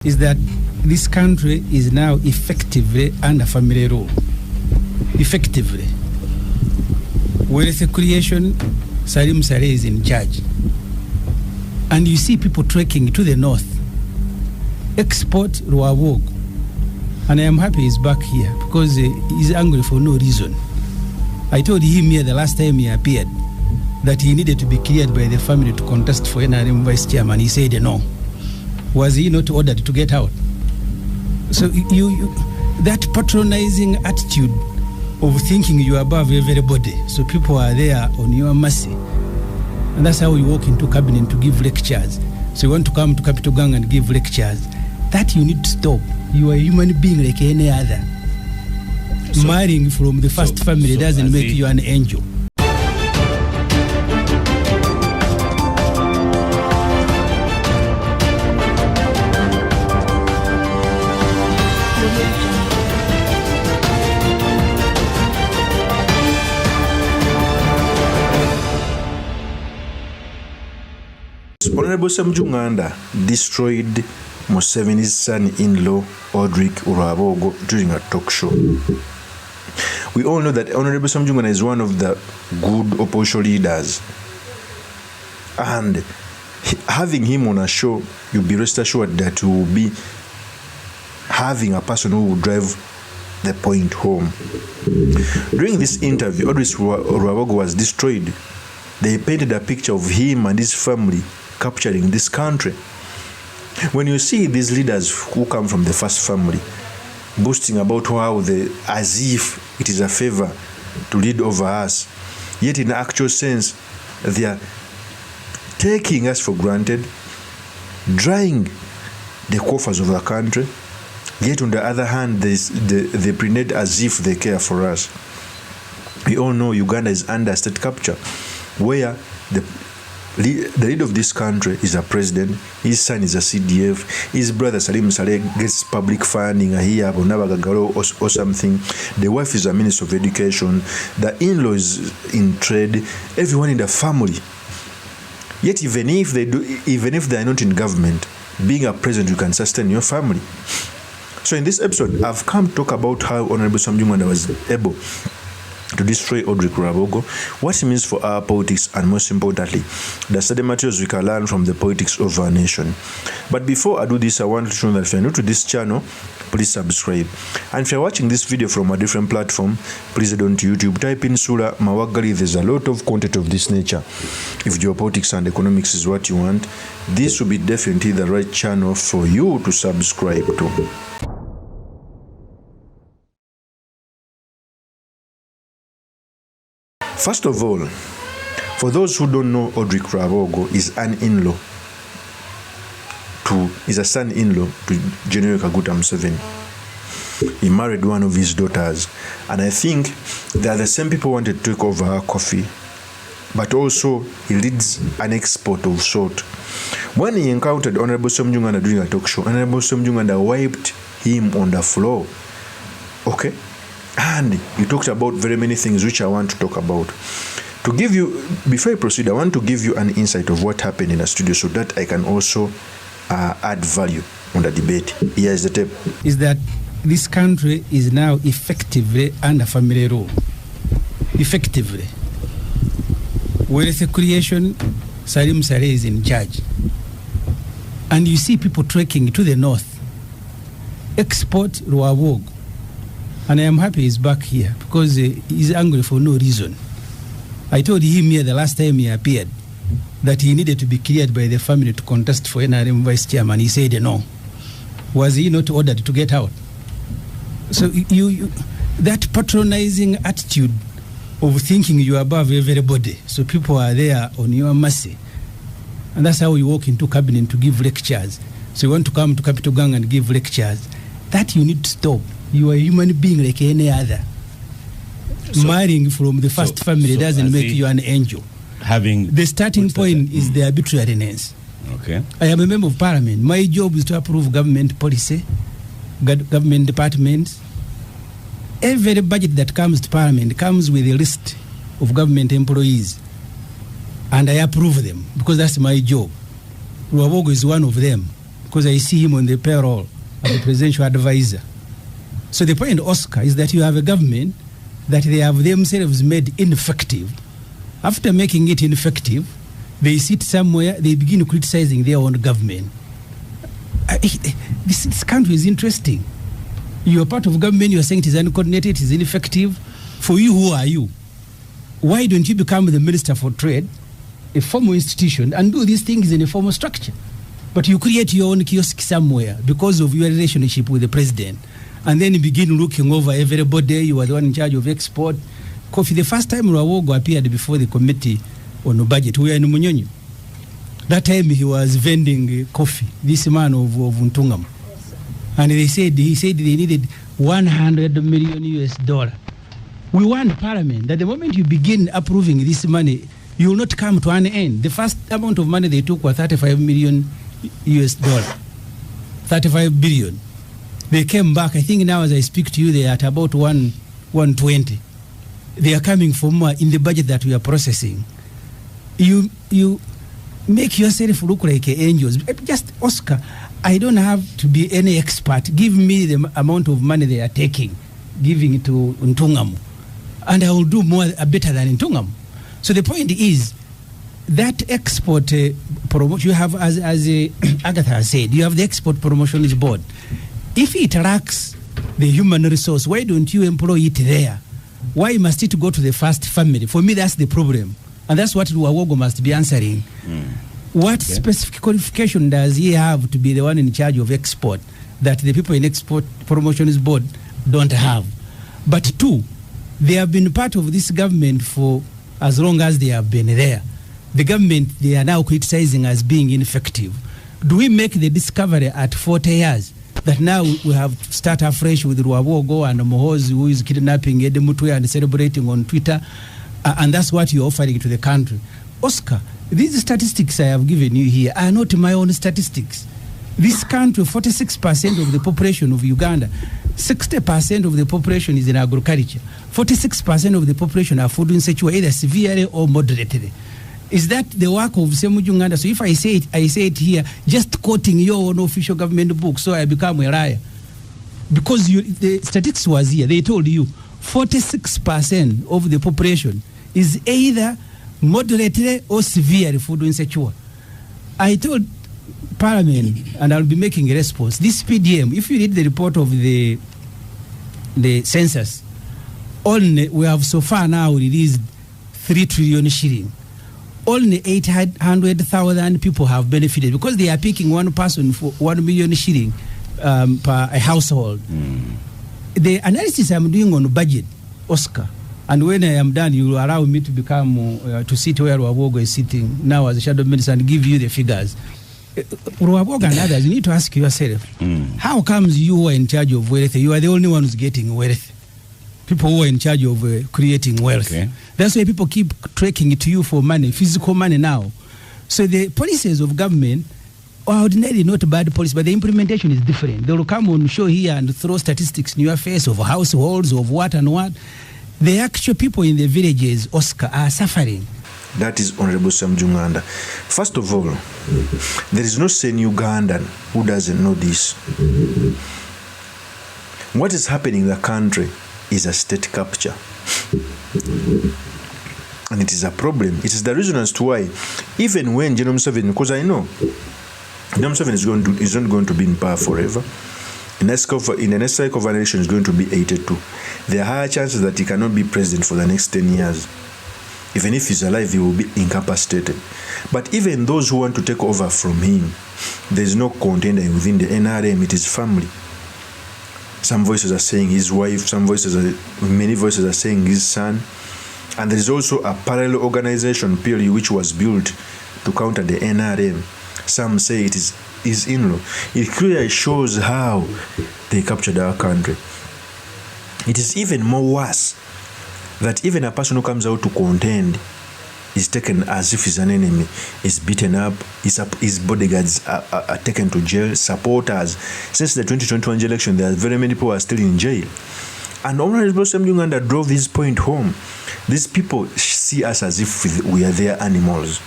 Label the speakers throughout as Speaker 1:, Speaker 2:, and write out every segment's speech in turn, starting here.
Speaker 1: is that this country is now effectively under family rule. Effectively. Wealth creation, Salim Saleh is in charge. And you see people trekking to the north. Export RWABWOGO. And I am happy he's back here because he's angry for no reason. I told him here the last time he appeared that he needed to be cleared by the family to contest for NRM vice chairman. He said no. Was he not ordered to get out? So that patronizing attitude of thinking you are above everybody, so people are there on your mercy. And that's how you walk into cabinet to give lectures. So you want to come to Capital Gang and give lectures. That you need to stop. You are a human being like any other. So, marrying from the first family doesn't make you an angel.
Speaker 2: Honorable SSEMUJJU NGANDA destroyed Museveni's son-in-law, Ansodrek during a talk show. We all know that Honorable SSEMUJJU NGANDA is one of the good opposition leaders. And having him on a show, you'll be rest assured that you will be having a person who will drive the point home. During this interview, Ansodrek was destroyed. They painted a picture of him and his family capturing this country. When you see these leaders who come from the first family boasting about how as if it is a favor to lead over us, yet in actual sense they are taking us for granted, drying the coffers of the country, yet on the other hand they pretend as if they care for us. We all know Uganda is under state capture, where the leader of this country is a president, his son is a CDF, his brother Salim Saleh gets public funding here or something, the wife is a minister of education, the in-law is in trade, everyone in the family. Yet even if they are not in government, being a president, you can sustain your family. So in this episode, I've come to talk about how Honorable SSEMUJJU NGANDA was able to destroy RWABWOGO, what it means for our politics, and most importantly, the study materials we can learn from the politics of our nation. But before I do this, I want to know that if you're new to this channel, please subscribe. And if you're watching this video from a different platform, please head on to YouTube, type in Sura Mawagali. There's a lot of content of this nature. If geopolitics and economics is what you want, this will be definitely the right channel for you to subscribe to. First of all, for those who don't know, RWABWOGO is an in-law is a son-in-law to General Kaguta Museveni. He married one of his daughters, and I think they are the same people who wanted to take over her coffee, but also he leads an export of salt. When he encountered Honorable SSEMUJJU NGANDA during a talk show, Honorable SSEMUJJU NGANDA wiped him on the floor. Okay? And he talked about very many things which I want to talk about. To give you, before I proceed, I want to give you an insight of what happened in the studio so that I can also add value on the debate. Here is the tape.
Speaker 1: Is that this country is now effectively under family rule. Effectively. Wealth creation, Salim Saleh is in charge. And you see people trekking to the north. Export RWABWOGO. And I am happy he's back here because he's angry for no reason. I told him here the last time he appeared that he needed to be cleared by the family to contest for NRM vice chairman. He said no. Was he not ordered to get out? So that patronizing attitude of thinking you are above everybody, so people are there on your mercy. And that's how you walk into cabinet to give lectures. So you want to come to Capital Gang and give lectures. That you need to stop. You are a human being like any other. Marrying from the first family doesn't make you an angel. The starting point is the arbitrariness.
Speaker 3: Okay.
Speaker 1: I am a member of parliament. My job is to approve government policy, government departments. Every budget that comes to parliament comes with a list of government employees. And I approve them because that's my job. RWABWOGO is one of them. because I see him on the payroll as the presidential advisor. So the point, Oscar, is that you have a government that they have themselves made ineffective. After making it ineffective, they sit somewhere, they begin criticizing their own government. This country is interesting. You are part of government, you are saying it is uncoordinated, it is ineffective. For you, who are you? Why don't you become the Minister for Trade, a formal institution, and do these things in a formal structure? But you create your own kiosk somewhere because of your relationship with the president. And then you begin looking over everybody. You are the one in charge of export. Coffee, the first time RWABWOGO appeared before the committee on the budget, we were in Munyonyo. That time he was vending coffee, this man of Ntungam. And he said they needed $100 million US. We want Parliament that the moment you begin approving this money, you will not come to an end. The first amount of money they took was $35 million US. 35 billion. They came back. I think now as I speak to you, they are at about 120. They are coming for more in the budget that we are processing. You make yourself look like angels. Just, Oscar, I don't have to be any expert. Give me the amount of money they are taking, giving it to Ntungam, and I will do better than Ntungam. So the point is that export promotion, you have, as Agatha has said, you have the Export Promotions Board. If it lacks the human resource, why don't you employ it there? Why must it go to the first family? For me, that's the problem. And that's what RWABWOGO must be answering. What specific qualification does he have to be the one in charge of export that the people in Export Promotions Board don't have? But two, they have been part of this government for as long as they have been there. The government, they are now criticizing as being ineffective. Do we make the discovery at 40 years that now we have to start afresh with RWABWOGO and Mohozi, who is kidnapping Ede Mutwe and celebrating on Twitter, and that's what you're offering to the country? Oscar, these statistics I have given you here are not my own statistics. This country, 46% of the population of Uganda, 60% of the population is in agriculture. 46% of the population are food insecure, either severely or moderately. Is that the work of SSEMUJJU NGANDA? So if I say it here, just quoting your own official government book, so I become a liar. Because the statistics was here, they told you 46% of the population is either moderately or severely food insecure. I told Parliament, and I'll be making a response, this PDM, if you read the report of the census, only we have so far now released 3 trillion shilling. Only 800,000 people have benefited because they are picking one person for 1 million shilling per a household. The analysis I'm doing on budget, Oscar, and when I am done, you will allow me to become to sit where RWABWOGO is sitting now as a shadow minister and give you the figures. RWABWOGO and others, you need to ask yourself, how comes you are in charge of wealth? You are the only one who's getting wealth. People who are in charge of creating wealth. Okay. That's why people keep tracking it to you for money, physical money now. So the policies of government are ordinarily not bad policy, but the implementation is different. They will come on show here and throw statistics in your face of households, of what and what. The actual people in the villages, Oscar, are suffering.
Speaker 2: That is Honorable SSEMUJJU NGANDA. First of all, there is no sane Ugandan who doesn't know this. What is happening in the country is a state capture. And it is a problem. It is the reason as to why, even when General Museveni, because I know General Museveni is not going to be in power forever. In the next cycle of an election is going to be 82. There are higher chances that he cannot be president for the next 10 years. Even if he's alive, he will be incapacitated. But even those who want to take over from him, there is no contender within the NRM, it is family. Some voices are saying his wife, many voices are saying his son. And there is also a parallel organization, PLU, which was built to counter the NRM. Some say it is his in-law. It clearly shows how they captured our country. It is even more worse that even a person who comes out to contend is taken as if he's an enemy, is beaten up, his bodyguards are taken to jail, supporters. Since the 2021 election, there are very many people who are still in jail. And Honorable SSEMUJJU NGANDA drove this point home. These people see us as if we are their animals,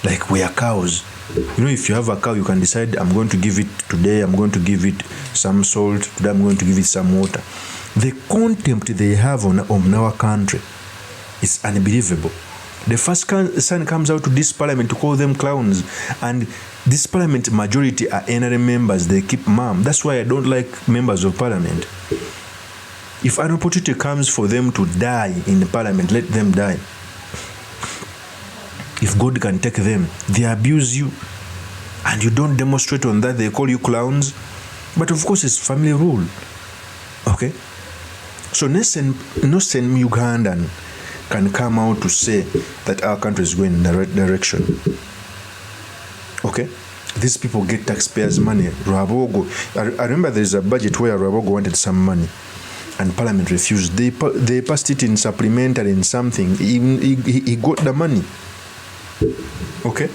Speaker 2: like we are cows. You know, if you have a cow, you can decide, I'm going to give it today, I'm going to give it some salt, today I'm going to give it some water. The contempt they have on our country is unbelievable. The first son comes out to this parliament to call them clowns, and this parliament majority are NRM members. They keep mum. That's why I don't like members of parliament. If an opportunity comes for them to die in the parliament, let them die. If God can take them, they abuse you, and you don't demonstrate on that, they call you clowns. But of course, it's family rule. Okay? So SSEMUJJU Ugandan can come out to say that our country is going in the right direction. Okay? These people get taxpayers' money. RWABWOGO, I remember there's a budget where RWABWOGO wanted some money, and Parliament refused. They passed it in supplementary in something. He got the money. Okay?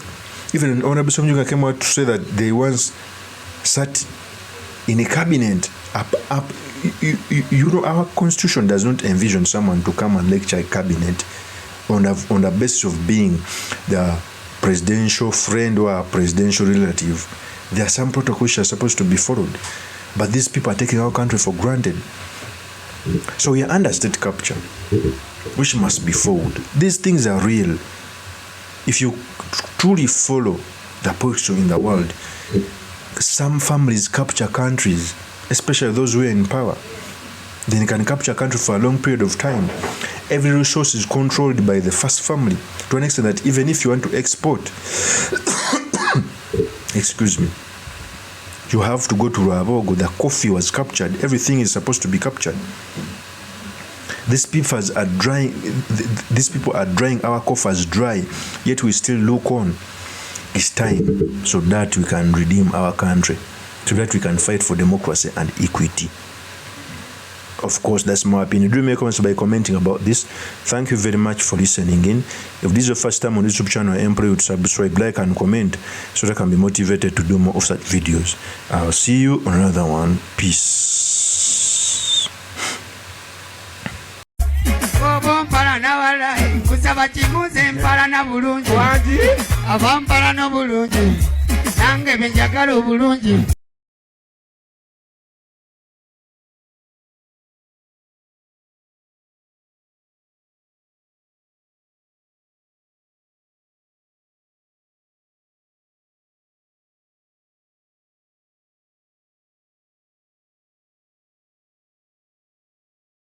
Speaker 2: Even Honorable SSEMUJJU came out to say that they once sat in a cabinet up. You know, our constitution does not envision someone to come and lecture a cabinet on the basis of being the presidential friend or a presidential relative. There are some protocols which are supposed to be followed, but these people are taking our country for granted. So we are under state capture, which must be followed. These things are real. If you truly follow the posture in the world, some families capture countries, especially those who are in power. Then you can capture a country for a long period of time. Every resource is controlled by the first family, to an extent that even if you want to export, excuse me, you have to go to RWABWOGO. The coffee was captured. Everything is supposed to be captured. These people are drying our coffers dry, yet we still look on. It's time so that we can redeem our country, so that we can fight for democracy and equity. Of course, that's my opinion. Do make comments by commenting about this. Thank you very much for listening in. If this is your first time on this YouTube channel, I implore you to subscribe, like, and comment so that I can be motivated to do more of such videos. I'll see you on another one. Peace.
Speaker 3: Nange benjagala obulungi